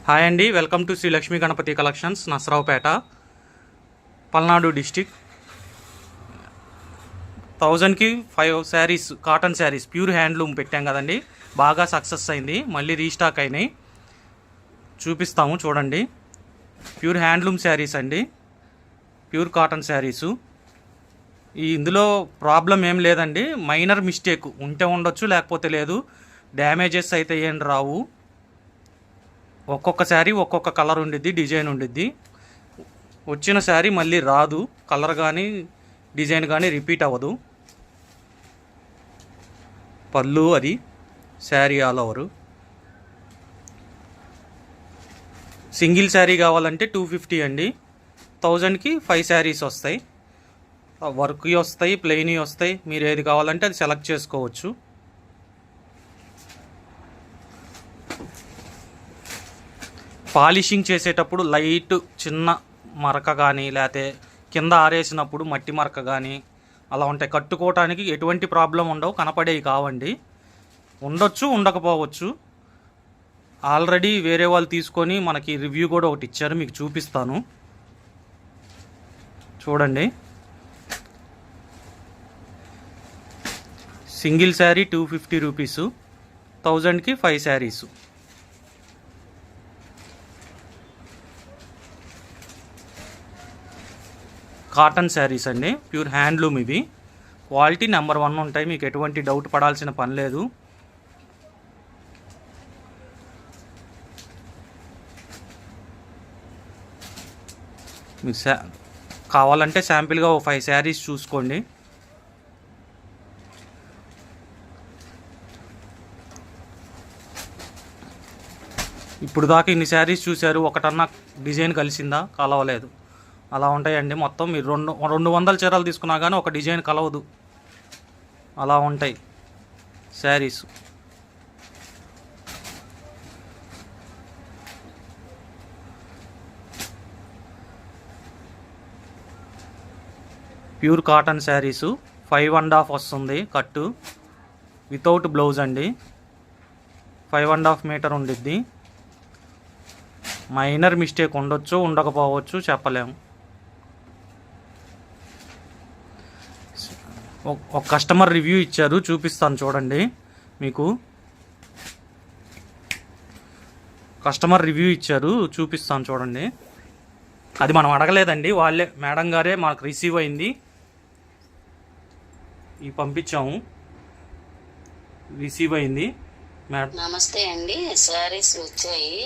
Hi అండి, welcome to Shri Lakshmi Ganapathi collections, Narasaraopet, Palnadu district. 1000కి 5 saris, cotton saris, pure handloom పెట్టాం కదండి. బాగా సక్సెస్ అయింది, మళ్ళీ రీస్టాక్ అయినాయి. చూపిస్తాము చూడండి. ప్యూర్ హ్యాండ్లూమ్ శారీస్ అండి, ప్యూర్ కాటన్ శారీసు. ఇందులో ప్రాబ్లం ఏం లేదండి, మైనర్ మిస్టేక్ ఉంటే ఉండొచ్చు, లేకపోతే లేదు. డ్యామేజెస్ అయితే ఏం రావు. ఒక్కొక్క శారీ ఒక్కొక్క కలర్ ఉండిద్ది, డిజైన్ ఉండిద్ది. వచ్చిన శారీ మళ్ళీ రాదు, కలర్ కానీ డిజైన్ కానీ రిపీట్ అవ్వదు. పళ్ళు అది sari all over. Single sari కావాలంటే 250 అండి. 1000కి 5 శారీస్ వస్తాయి. వర్క్ వస్తాయి, ప్లెయిన్ వస్తాయి. మీరు ఏది కావాలంటే అది సెలెక్ట్ చేసుకోవచ్చు. పాలిషింగ్ చేసేటప్పుడు లైట్ చిన్న మరక కానీ, లేకపోతే కింద ఆరేసినప్పుడు మట్టి మరక కానీ అలా ఉంటాయి. కట్టుకోవటానికి ఎటువంటి ప్రాబ్లం ఉండవు, కనపడేవి కావండి. ఉండొచ్చు, ఉండకపోవచ్చు. ఆల్రెడీ వేరే వాళ్ళు తీసుకొని మనకి రివ్యూ కూడా ఒకటి ఇచ్చారు, మీకు చూపిస్తాను చూడండి. సింగిల్ శారీ 250 రూపీసు, 1000కి 5 శారీసు. కాటన్ శారీస్ అండి, ప్యూర్ హ్యాండ్లూమ్. ఇవి క్వాలిటీ నెంబర్ 1 ఉంటాయి, మీకు ఎటువంటి డౌట్ పడాల్సిన పని లేదు. మీకు కావాలంటే శాంపిల్గా 5 శారీస్ చూసుకోండి. ఇప్పుడు దాకా ఇన్ని శారీస్ చూశారు, ఒకటన్నా డిజైన్ కలిసిందా? కలవలేదు. అలా ఉంటాయండి. మొత్తం మీరు 200 చీరలు తీసుకున్నా కానీ ఒక డిజైన్ కలవదు, అలా ఉంటాయి శారీస్. ప్యూర్ కాటన్ శారీసు, 5.5 వస్తుంది కట్టు, వితౌట్ బ్లౌజ్ అండి. 5.5 మీటర్ ఉండిద్ది. మైనర్ మిస్టేక్ ఉండొచ్చు, ఉండకపోవచ్చు, చెప్పలేము. ఒక కస్టమర్ రివ్యూ ఇచ్చారు, చూపిస్తాను చూడండి. మీకు కస్టమర్ రివ్యూ ఇచ్చారు, చూపిస్తాను చూడండి. అది మనం అడగలేదండి, వాళ్ళే మేడం గారే మనకు రిసీవ్ అయింది. ఇవి పంపించాము, రిసీవ్ అయింది. నమస్తే అండి, శారీస్ వచ్చాయి.